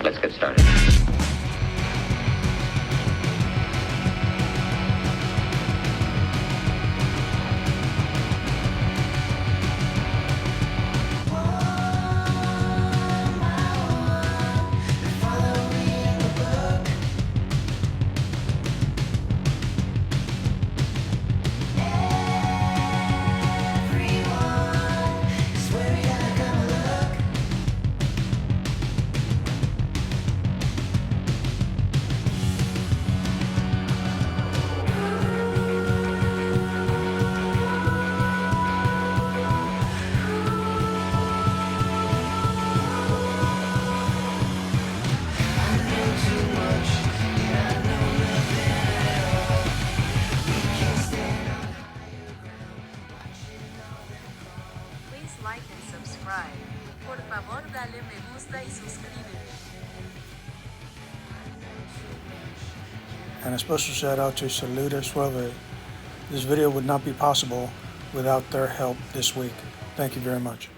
Let's get started. Please like and subscribe. Por favor, dale me gusta y suscríbete. And a special shout out to Salud Suave. This video would not be possible without their help this week. Thank you very much.